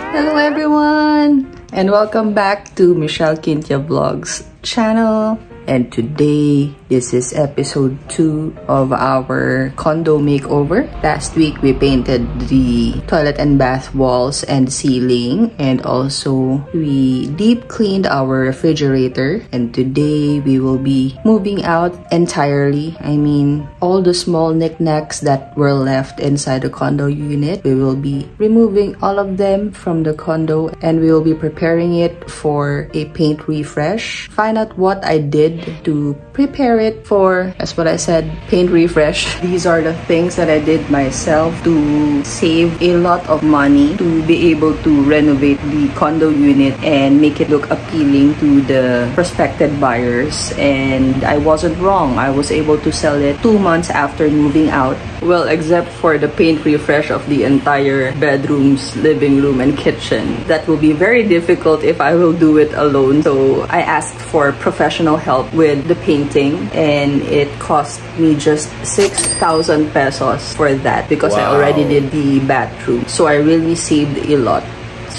Hello everyone and welcome back to Michelle Quintia Vlogs channel. And today, this is episode 2 of our condo makeover. Last week, we painted the toilet and bath walls and ceiling. And also, we deep cleaned our refrigerator. And today, we will be moving out entirely. I mean, all the small knickknacks that were left inside the condo unit. We will be removing all of them from the condo. And we will be preparing it for a paint refresh. Find out what I did to prepare it for, as what I said, paint refresh. These are the things that I did myself to save a lot of money to be able to renovate the condo unit and make it look appealing to the prospective buyers. And I wasn't wrong. I was able to sell it 2 months after moving out. Well, except for the paint refresh of the entire bedrooms, living room, and kitchen. That will be very difficult if I will do it alone. So I asked for professional help with the painting, and it cost me just 6,000 pesos for that because I already did the bathroom. So I really saved a lot.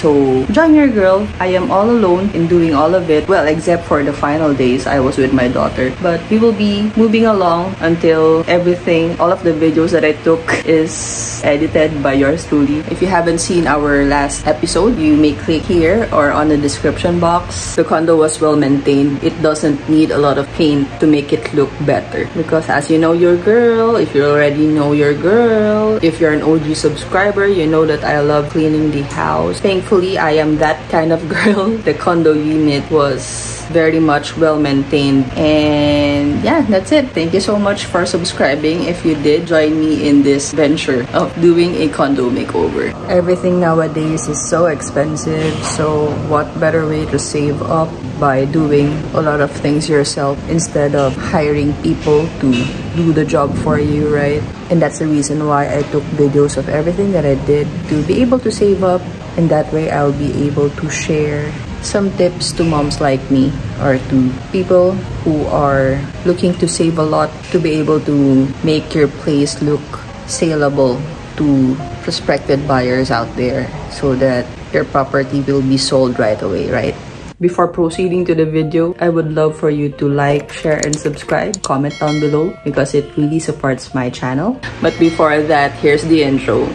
So, join your girl. I am all alone in doing all of it. Well, except for the final days, I was with my daughter. But we will be moving along until everything, all of the videos that I took is edited by yours truly. If you haven't seen our last episode, you may click here or on the description box. The condo was well maintained. It doesn't need a lot of paint to make it look better. Because as you know your girl, if you already know your girl, if you're an OG subscriber, you know that I love cleaning the house. Thankfully, I am that kind of girl. The condo unit was very much well maintained. And yeah, that's it. Thank you so much for subscribing. If you did, join me in this venture of doing a condo makeover. Everything nowadays is so expensive. So what better way to save up by doing a lot of things yourself instead of hiring people to do the job for you, right? And that's the reason why I took videos of everything that I did to be able to save up. And that way, I'll be able to share some tips to moms like me or to people who are looking to save a lot to be able to make your place look saleable to prospective buyers out there so that your property will be sold right away, right? Before proceeding to the video, I would love for you to like, share, and subscribe. Comment down below because it really supports my channel. But before that, here's the intro.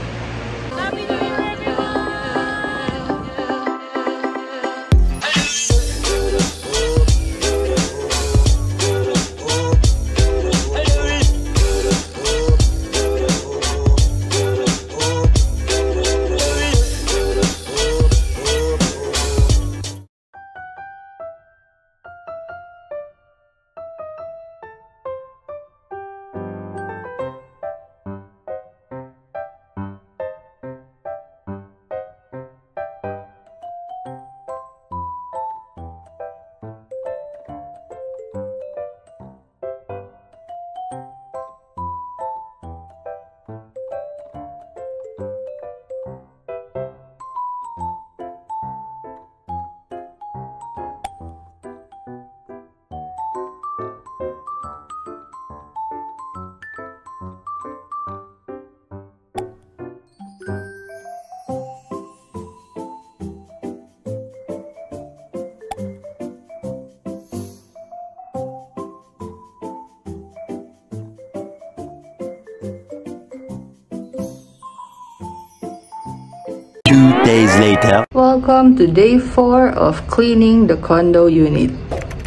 Days later. Welcome to day 4 of cleaning the condo unit.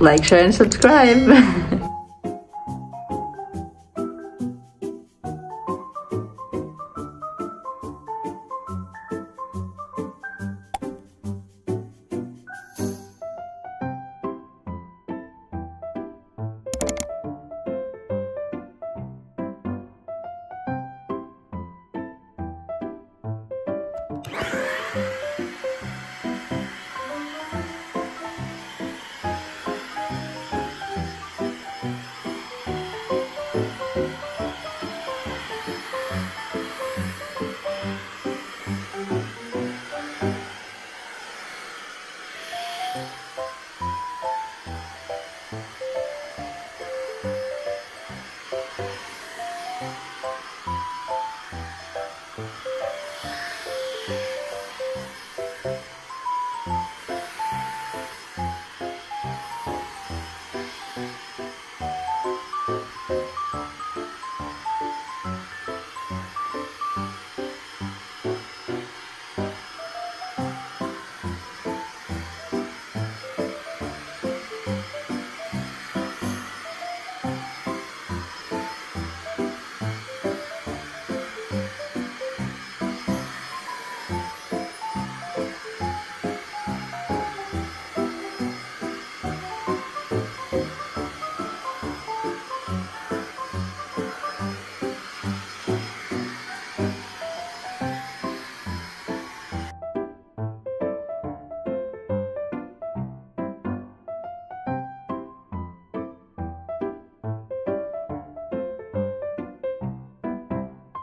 Like, share, and subscribe.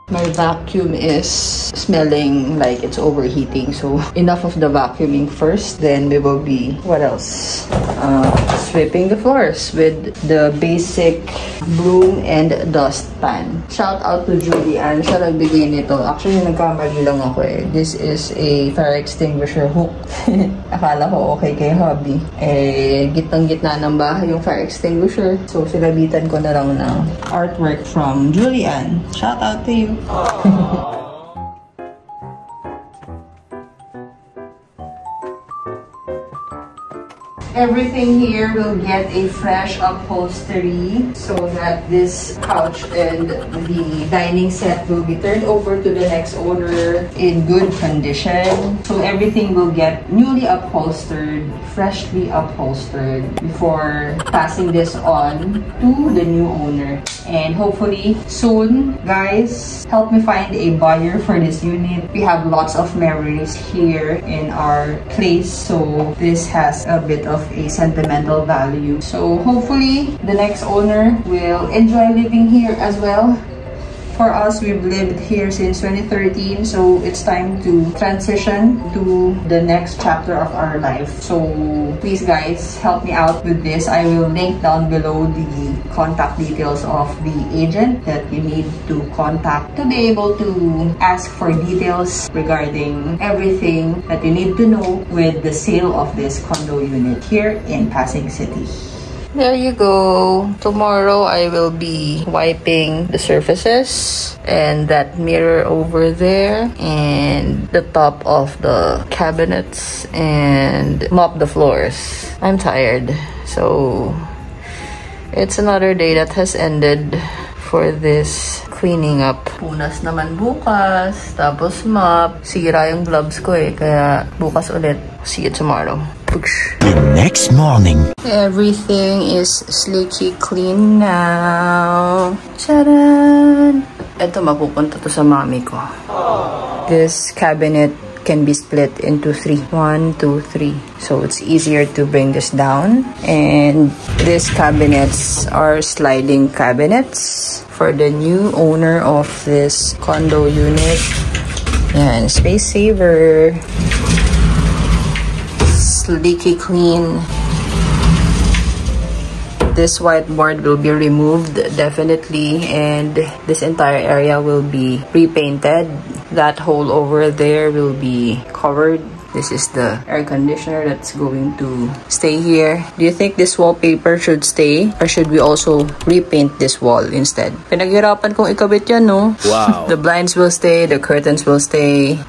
My vacuum is smelling like it's overheating. So enough of the vacuuming first. Then we will be, what else? Sweeping the floors with the basic broom and dustpan. Shout out to Julian. Siya nagbigay nito. Actually, nagkamali lang ako eh. This is a fire extinguisher hook. Akala ko okay kay hubby. Eh, gitnang-gitna ng bahay yung fire extinguisher. So, sinabitan ko na lang ng artwork from Julian. Shout out to you. Everything here will get a fresh upholstery so that this couch and the dining set will be turned over to the next owner in good condition. So everything will get newly upholstered, freshly upholstered before passing this on to the new owner. And hopefully soon, guys, help me find a buyer for this unit. We have lots of memories here in our place, so this has a bit of a sentimental value. So hopefully the next owner will enjoy living here as well. For us, we've lived here since 2013, so it's time to transition to the next chapter of our life. So please guys, help me out with this. I will link down below the contact details of the agent that you need to contact to be able to ask for details regarding everything that you need to know with the sale of this condo unit here in Pasig City. There you go. Tomorrow I will be wiping the surfaces and that mirror over there and the top of the cabinets and mop the floors. I'm tired. So it's another day that has ended for this cleaning up. Punas naman bukas, tapos mop. Sira yung gloves ko eh, kaya bukas ulit. See you tomorrow. The next morning. Everything is sleeky clean now. Charan! Ito mapupunta to sa mami ko. This cabinet can be split into 3. 1, 2, 3. So it's easier to bring this down. And these cabinets are sliding cabinets for the new owner of this condo unit. Yan, space saver. Sleeky clean. This whiteboard will be removed definitely, and this entire area will be repainted. That hole over there will be covered. This is the air conditioner that's going to stay here. Do you think this wallpaper should stay, or should we also repaint this wall instead? Pinaghirapan kong ikabit yan, no? Wow. The blinds will stay, the curtains will stay.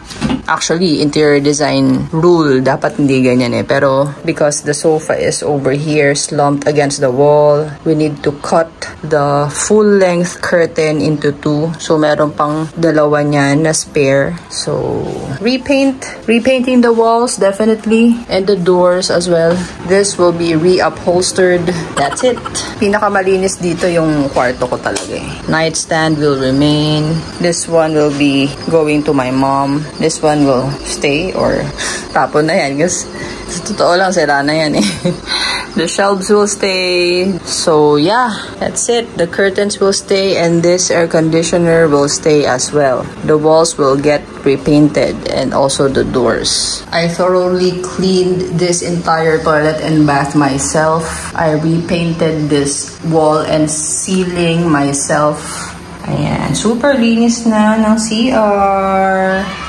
Actually, interior design rule, dapat hindi ganyan eh. Pero because the sofa is over here, slumped against the wall, we need to cut the full-length curtain into 2. So, meron pang dalawa niyan na spare. So, repainting the walls, definitely. And the doors as well. This will be re-upholstered. That's it. Pinakamalinis dito yung kwarto ko talaga eh. Nightstand will remain. This one will be going to my mom. This one will stay or tapon na yan kasi sa totoo lang sira na yan eh. The shelves will stay. So yeah, that's it. The curtains will stay and this air conditioner will stay as well. The walls will get repainted and also the doors. I thoroughly cleaned this entire toilet and bath myself. I repainted this wall and ceiling myself. Ayan, super linis na ng CR.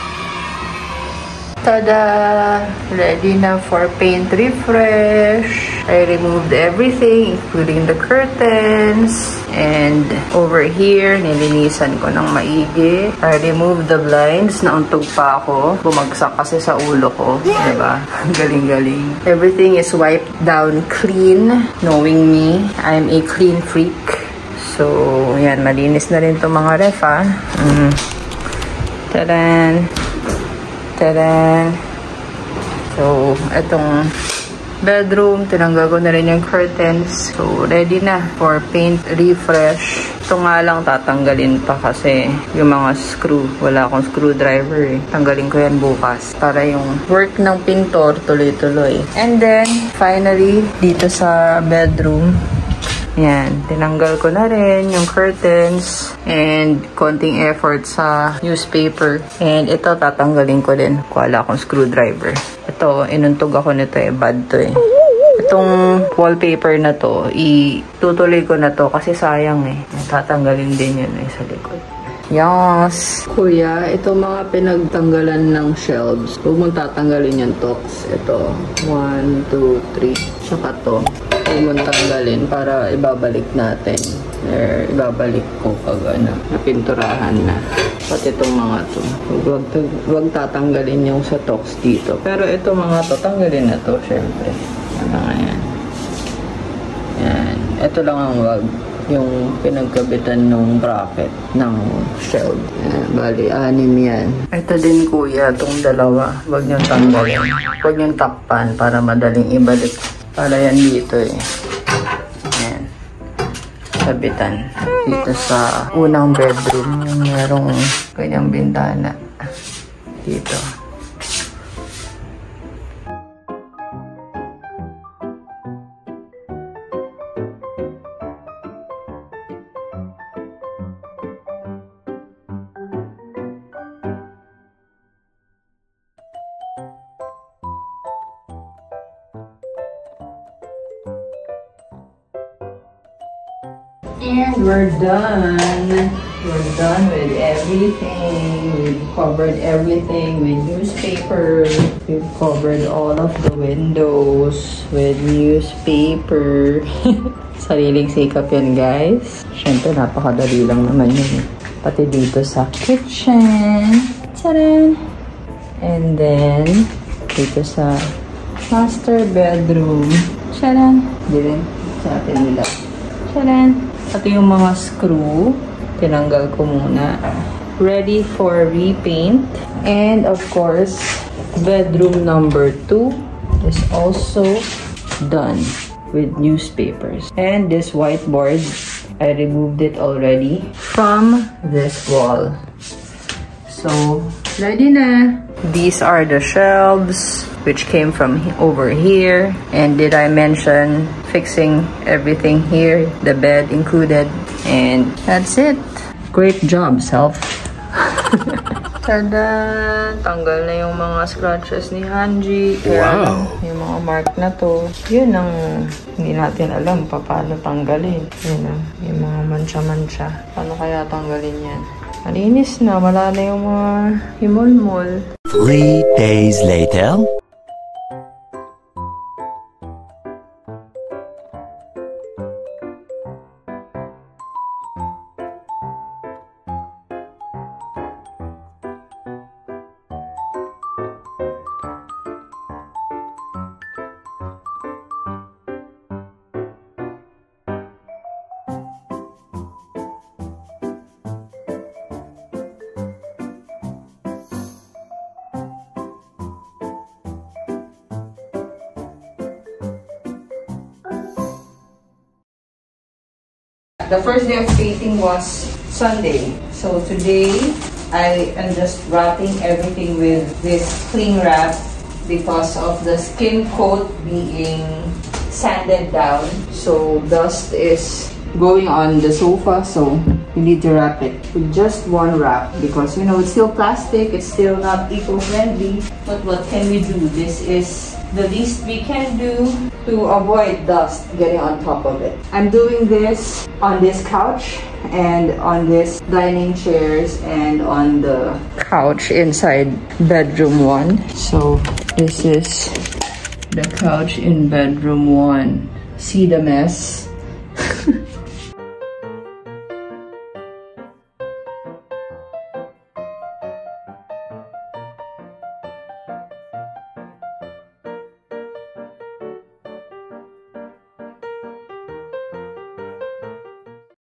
Tada! Ready na for paint refresh. I removed everything, including the curtains. And over here, nilinisan ko ng maigi. I removed the blinds. Nauntog pa ako. Bumagsak kasi sa ulo ko. Diba? Galing-galing. Everything is wiped down clean. Knowing me, I'm a clean freak. So, yan. Malinis na rin itong mga ref, ha? Tadan! Tadan! So, itong bedroom, tinanggal ko na rin yung curtains. So, ready na for paint refresh. Ito nga lang tatanggalin pa kasi yung mga screw. Wala akong screwdriver eh. Tanggalin ko yan bukas para yung work ng pintor tuloy-tuloy. And then, finally, dito sa bedroom, Yan, tinanggal ko na rin yung curtains and konting effort sa newspaper. And ito, tatanggalin ko din. Wala akong screwdriver. Ito, inuntog ako nito eh. Bad to eh. Itong wallpaper na to, itutuloy ko na to kasi sayang eh. Tatanggalin din yun eh sa likod. Yes! Kuya, ito mga pinagtanggalan ng shelves. Huwag mong tatanggalin yung tops. Ito, 1, 2, 3. Tsaka to. Huwag mong tanggalin para ibabalik natin. Or ibabalik ko pag napinturahan na. Pati itong mga to. Huwag tatanggalin yung sa tops dito. Pero ito mga to, tanggalin na to, syempre. Ano nga yan? Yan. Ito lang ang wag. Yung pinagkabitan ng bracket ng shelf. Bali, 6 yan. Ito din kuya, itong dalawa. Huwag niyong tanggalin. Huwag niyong takpan para madaling ibalik. Para yan dito eh. Ayan. Kabitan. Dito sa unang bedroom. Yung merong ganyang bintana. Dito. And we're done. We're done with everything. We've covered everything with newspaper. We've covered all of the windows with newspaper. Sariling sikap yan, guys. Siyempre, napakadali lang naman yun. Pati dito sa kitchen. Taran! And then, dito sa master bedroom. Taran! Diyan sa atin nila. Taran! Ito yung mga screw. Tinanggal ko muna. Ready for repaint. And of course, bedroom number 2 is also done with newspapers. And this whiteboard, I removed it already from this wall. So, ready na. These are the shelves which came from over here. And did I mention fixing everything here, the bed included, and that's it. Great job, self. Tada! Tanggal na yung mga scratches ni Hanji. Wow! Yung mga mark na to. Yun ang hindi natin alam paano tanggalin. Yun ang yung mga mancha-mancha. Paano kaya tanggalin yan? Malinis na. Wala na yung mga himol-mol. 3 days later. The first day of painting was Sunday. So today, I am just wrapping everything with this cling wrap because of the skin coat being sanded down. So dust is going on the sofa, so you need to wrap it with just one wrap because, you know, it's still plastic, it's still not eco-friendly. But what can we do? This is the least we can do to avoid dust getting on top of it. I'm doing this on this couch and on this dining chairs and on the couch inside bedroom 1. So this is the couch in bedroom 1. See the mess?